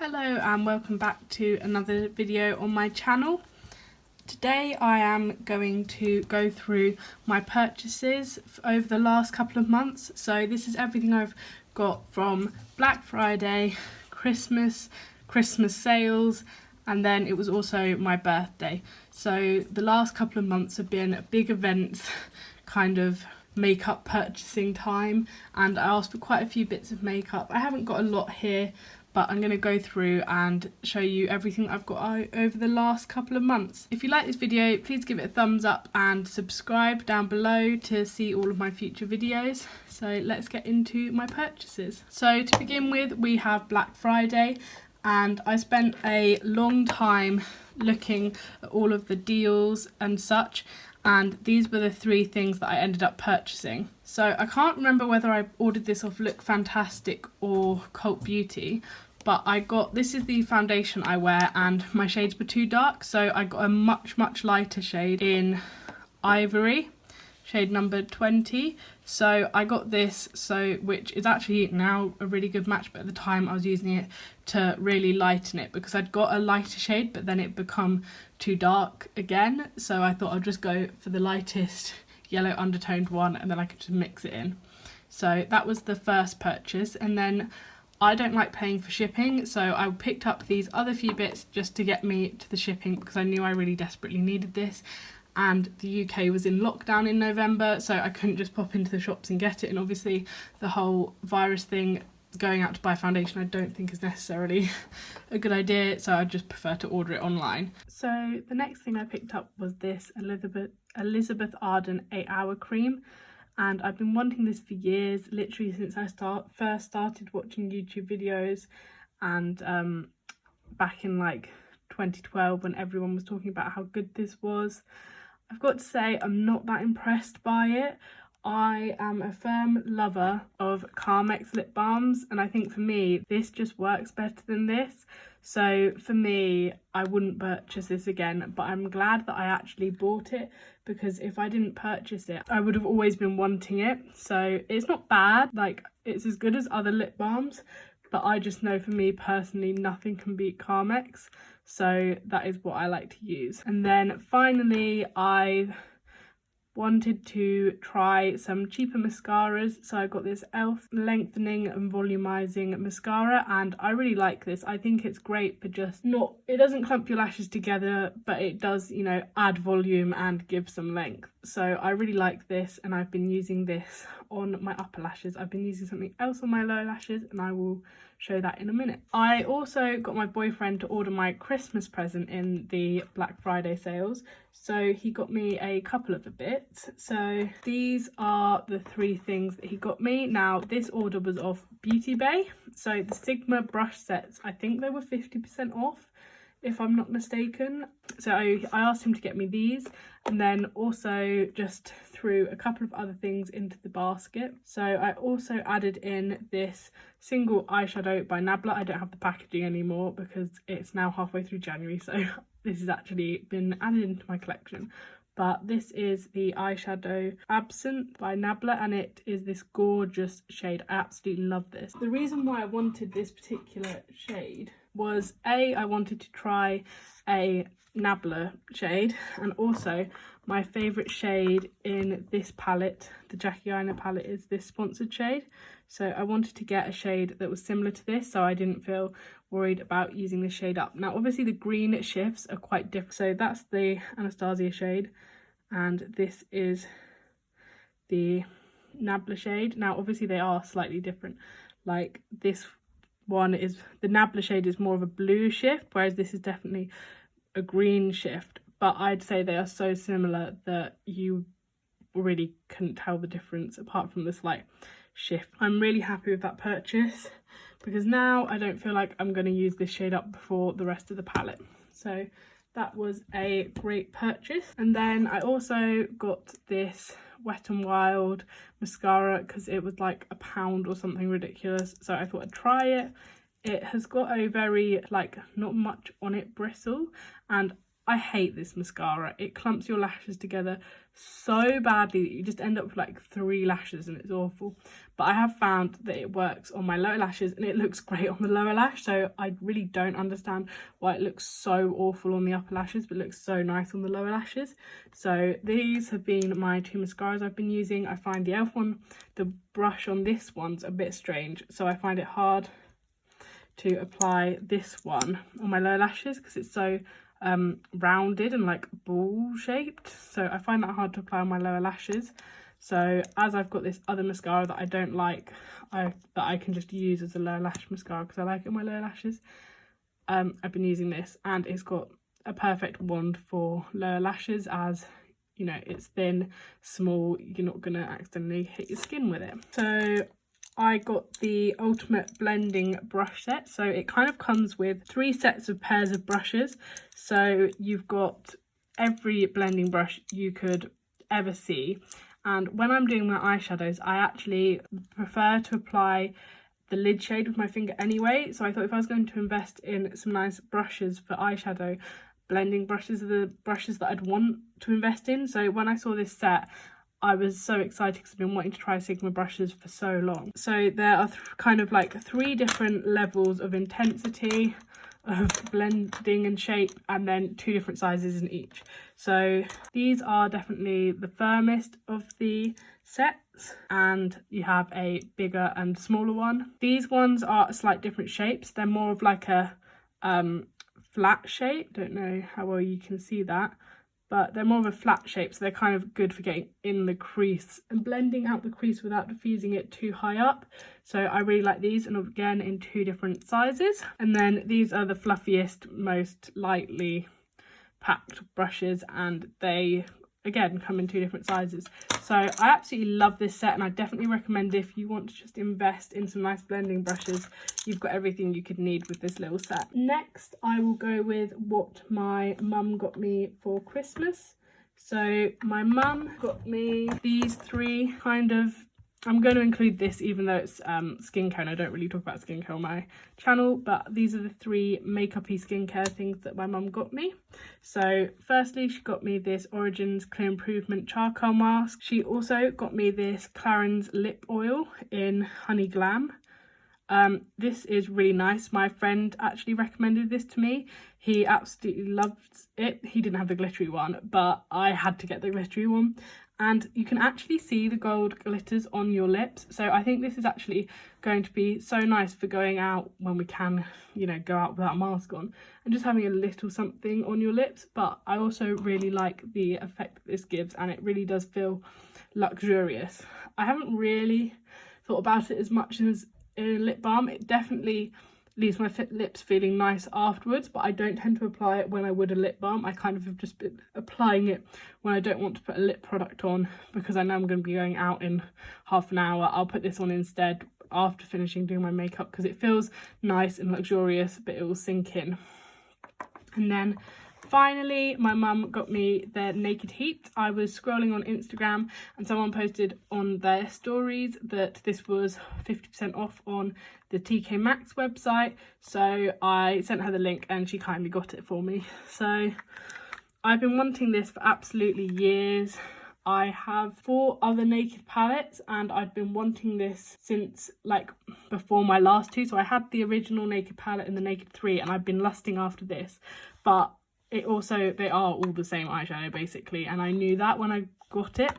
Hello and welcome back to another video on my channel. Today I am going to go through my purchases over the last couple of months. So this is everything I've got from Black Friday, Christmas sales, and then it was also my birthday. So the last couple of months have been big events, kind of makeup purchasing time, and I asked for quite a few bits of makeup. I haven't got a lot here, but I'm going to go through and show you everything I've got over the last couple of months. If you like this video, please give it a thumbs up and subscribe down below to see all of my future videos. So let's get into my purchases. So to begin with, we have Black Friday, and I spent a long time looking at all of the deals and such, and these were the three things that I ended up purchasing. So I can't remember whether I ordered this off Look Fantastic or Cult Beauty, but this is the foundation I wear, and my shades were too dark, so I got a much lighter shade in Ivory, shade number 20. So I got this, which is actually now a really good match, but at the time I was using it to really lighten it because I'd got a lighter shade but then it become too dark again, so I thought I'd just go for the lightest yellow undertoned one and then I could just mix it in. So that was the first purchase, and then I don't like paying for shipping, so I picked up these other few bits just to get me to the shipping because I knew I really desperately needed this, and the UK was in lockdown in November, so I couldn't just pop into the shops and get it, and obviously the whole virus thing, going out to buy foundation, I don't think is necessarily a good idea, so I just prefer to order it online. So the next thing I picked up was this Elizabeth Arden 8-hour cream, and I've been wanting this for years, literally since I first started watching YouTube videos, and back in like 2012 when everyone was talking about how good this was. I've got to say I'm not that impressed by it. I am a firm lover of Carmex lip balms, and I think for me this just works better than this. So for me, I wouldn't purchase this again, but I'm glad that I actually bought it, because if I didn't purchase it, I would have always been wanting it. So it's not bad, like it's as good as other lip balms, but I just know for me personally, nothing can beat Carmex. So that is what I like to use. And then finally, I wanted to try some cheaper mascaras, so I got this e.l.f. lengthening and volumizing mascara, and I really like this. I think it's great for it doesn't clump your lashes together, but it does, you know, add volume and give some length. So I really like this, and I've been using this on my upper lashes. I've been using something else on my lower lashes, and I will show that in a minute. I also got my boyfriend to order my Christmas present in the Black Friday sales, so he got me a couple of bits. So these are the three things that he got me. Now this order was off Beauty Bay, so the Sigma brush sets, I think they were 50% off if I'm not mistaken. So I asked him to get me these, and then also just threw a couple of other things into the basket. So I also added in this single eyeshadow by Nabla. I don't have the packaging anymore because it's now halfway through January, so this has actually been added into my collection. But this is the eyeshadow Absinthe by Nabla, and it is this gorgeous shade. I absolutely love this. The reason why I wanted this particular shade was I wanted to try a Nabla shade, and also my favourite shade in this palette, the Jackie Aina palette, is this sponsored shade. So I wanted to get a shade that was similar to this, so I didn't feel worried about using this shade up. Now obviously the green shifts are quite different, so that's the Anastasia shade, and this is the Nabla shade. Now obviously they are slightly different, like this one is, the Nabla shade is more of a blue shift, whereas this is definitely a green shift, but I'd say they are so similar that you really couldn't tell the difference apart from the slight shift. I'm really happy with that purchase because now I don't feel like I'm going to use this shade up before the rest of the palette. So that was a great purchase. And then I also got this Wet n Wild mascara because it was like £1 or something ridiculous, so I thought I'd try it. It has got a very, like, not much on it bristle, and I hate this mascara. It clumps your lashes together so badly that you just end up with like 3 lashes, and it's awful. but I have found that it works on my lower lashes and it looks great on the lower lash. So I really don't understand why it looks so awful on the upper lashes but looks so nice on the lower lashes. So these have been my two mascaras I've been using. I find the e.l.f. one, the brush on this one's a bit strange, so I find it hard to apply this one on my lower lashes because it's so rounded and like ball shaped, so I find that hard to apply on my lower lashes. So as I've got this other mascara that I don't like, that I can just use as a lower lash mascara because I like it on my lower lashes, I've been using this, and it's got a perfect wand for lower lashes, as you know, it's thin, small, you're not gonna accidentally hit your skin with it. So I got the Ultimate Blending Brush Set. So it kind of comes with 3 sets of pairs of brushes. So you've got every blending brush you could ever see. And when I'm doing my eyeshadows, I actually prefer to apply the lid shade with my finger anyway. So I thought if I was going to invest in some nice brushes for eyeshadow, blending brushes are the brushes that I'd want to invest in. So when I saw this set, I was so excited because I've been wanting to try Sigma brushes for so long. So there are kind of like 3 different levels of intensity of blending and shape, and then 2 different sizes in each. So these are definitely the firmest of the sets, and you have a bigger and smaller one. These ones are slight different shapes. They're more of like a flat shape. Don't know how well you can see that, but they're more of a flat shape, so they're kind of good for getting in the crease and blending out the crease without diffusing it too high up. So I really like these, and again in 2 different sizes. And then these are the fluffiest, most lightly packed brushes, and they again come in 2 different sizes. So I absolutely love this set, and I definitely recommend if you want to just invest in some nice blending brushes, you've got everything you could need with this little set. Next I will go with what my mum got me for Christmas. So my mum got me these 3 kind of, I'm going to include this even though it's skincare and I don't really talk about skincare on my channel, but these are the 3 makeup-y skincare things that my mum got me. So firstly, she got me this Origins Clear Improvement Charcoal Mask. She also got me this Clarins Lip Oil in Honey Glam. This is really nice. My friend actually recommended this to me. He absolutely loved it. He didn't have the glittery one, but I had to get the glittery one. And you can actually see the gold glitters on your lips, so I think this is actually going to be so nice for going out when we can, you know, go out without a mask on and just having a little something on your lips. But I also really like the effect that this gives, and it really does feel luxurious. I haven't really thought about it as much as in a lip balm. It definitely leaves my lips feeling nice afterwards, but I don't tend to apply it when I would a lip balm. I kind of have just been applying it when I don't want to put a lip product on, because I know I'm going to be going out in half an hour. I'll put this on instead after finishing doing my makeup because it feels nice and luxurious, but it will sink in. And then finally, my mum got me their Naked Heat. I was scrolling on Instagram and someone posted on their stories that this was 50% off on the TK Maxx website. So I sent her the link and she kindly got it for me. So I've been wanting this for absolutely years. I have 4 other Naked palettes and I've been wanting this since like before my last 2. So I had the original Naked palette and the Naked 3, and I've been lusting after this, but they are all the same eyeshadow basically, and I knew that when I got it.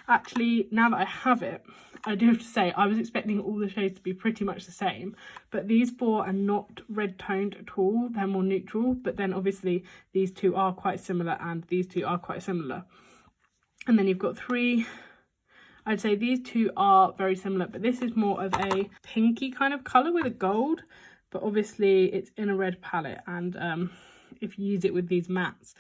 Actually, now that I have it, I do have to say I was expecting all the shades to be pretty much the same, but these 4 are not red toned at all. They're more neutral, but then obviously these 2 are quite similar and these 2 are quite similar. And then you've got 3, I'd say these 2 are very similar, but this is more of a pinky kind of colour with a gold, but obviously it's in a red palette, and if you use it with these mattes,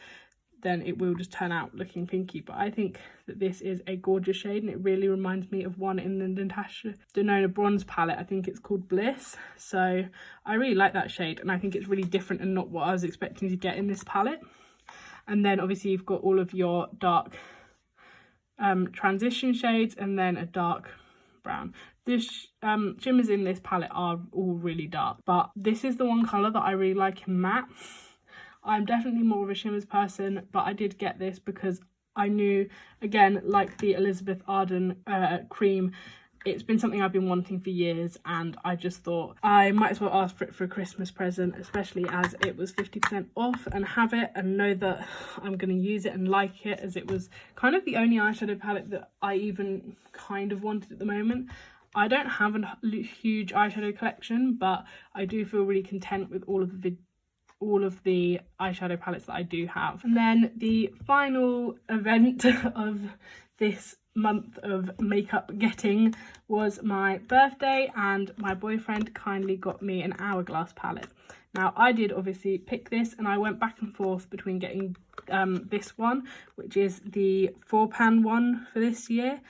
then it will just turn out looking pinky. But I think that this is a gorgeous shade, and it really reminds me of one in the Natasha Denona bronze palette. I think it's called Bliss. So I really like that shade, and I think it's really different and not what I was expecting to get in this palette. And then obviously you've got all of your dark transition shades, and then a dark brown. This shimmers in this palette are all really dark, but this is the one colour that I really like in matte. I'm definitely more of a shimmers person, but I did get this because I knew, again, like the Elizabeth Arden cream, it's been something I've been wanting for years, and I just thought I might as well ask for it for a Christmas present, especially as it was 50% off, and have it and know that I'm going to use it and like it, as it was kind of the only eyeshadow palette that I even kind of wanted at the moment. I don't have a huge eyeshadow collection, but I do feel really content with all of the eyeshadow palettes that I do have. And then the final event of this month of makeup getting was my birthday, and my boyfriend kindly got me an Hourglass palette. Now I did obviously pick this, and I went back and forth between getting this one, which is the 4-pan one for this year,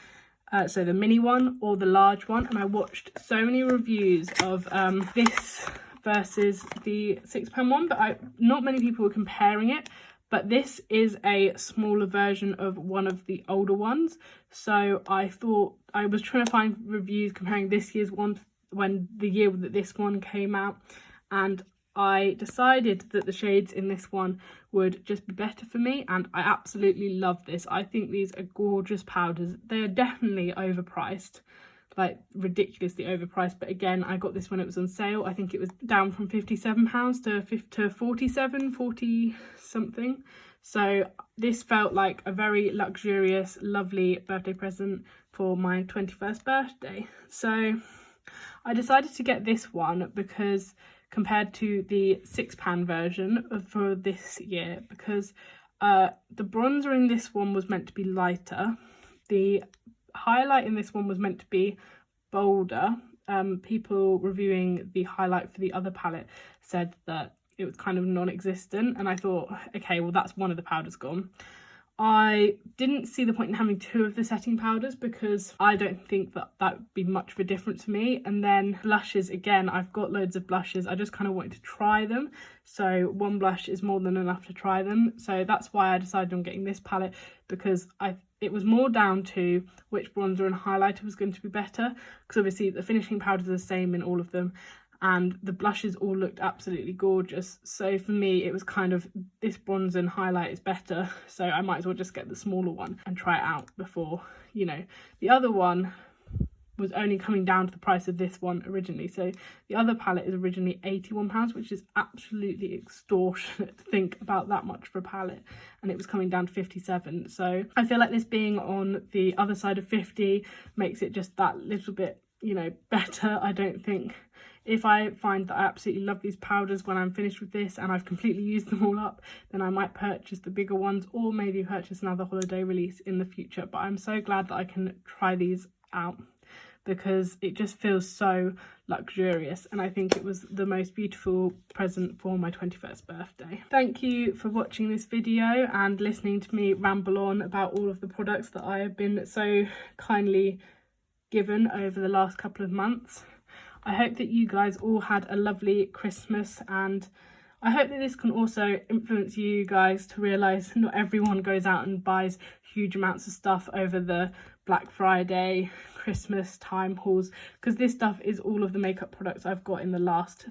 so the mini one, or the large one, and I watched so many reviews of this versus the 6-pan one, but not many people were comparing it. But this is a smaller version of one of the older ones, so I thought, I was trying to find reviews comparing this year's one when the year that this one came out, and I decided that the shades in this one would just be better for me, and I absolutely love this. I think these are gorgeous powders. They are definitely overpriced, like ridiculously overpriced, but again, I got this when it was on sale. I think it was down from £57 to 40 something. So this felt like a very luxurious, lovely birthday present for my 21st birthday. So I decided to get this one because compared to the 6-pan version for this year, because the bronzer in this one was meant to be lighter. The highlight in this one was meant to be bolder. People reviewing the highlight for the other palette said that it was kind of non-existent, and I thought, okay, well that's one of the powders gone. I didn't see the point in having 2 of the setting powders because I don't think that would be much of a difference for me. And then blushes, again, I've got loads of blushes. I just kind of wanted to try them. So 1 blush is more than enough to try them. So that's why I decided on getting this palette, because it was more down to which bronzer and highlighter was going to be better. Because obviously the finishing powders are the same in all of them, and the blushes all looked absolutely gorgeous. So for me, it was kind of, this bronzer and highlight is better, so I might as well just get the smaller one and try it out before, you know. The other one was only coming down to the price of this one originally. So the other palette is originally £81, which is absolutely extortionate to think about that much for a palette, and it was coming down to 57. So I feel like this being on the other side of 50 makes it just that little bit, you know, better. I don't think, if I find that I absolutely love these powders when I'm finished with this and I've completely used them all up, then I might purchase the bigger ones, or maybe purchase another holiday release in the future. But I'm so glad that I can try these out, because it just feels so luxurious, and I think it was the most beautiful present for my 21st birthday. Thank you for watching this video and listening to me ramble on about all of the products that I have been so kindly given over the last couple of months. I hope that you guys all had a lovely Christmas, and I hope that this can also influence you guys to realise not everyone goes out and buys huge amounts of stuff over the Black Friday, Christmas time hauls, because this stuff is all of the makeup products I've got in the last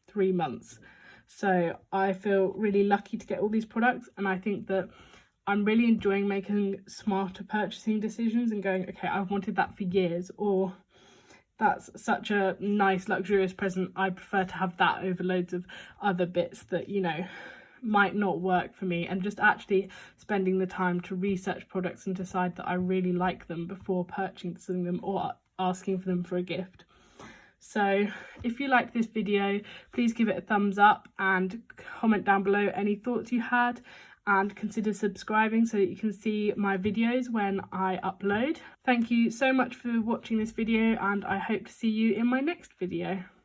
3 months. So I feel really lucky to get all these products, and I think that I'm really enjoying making smarter purchasing decisions and going, okay, I've wanted that for years, or that's such a nice luxurious present, I prefer to have that over loads of other bits that, you know, might not work for me, and just actually spending the time to research products and decide that I really like them before purchasing them or asking for them for a gift. So if you liked this video, please give it a thumbs up and comment down below any thoughts you had, and consider subscribing so that you can see my videos when I upload. Thank you so much for watching this video, and I hope to see you in my next video.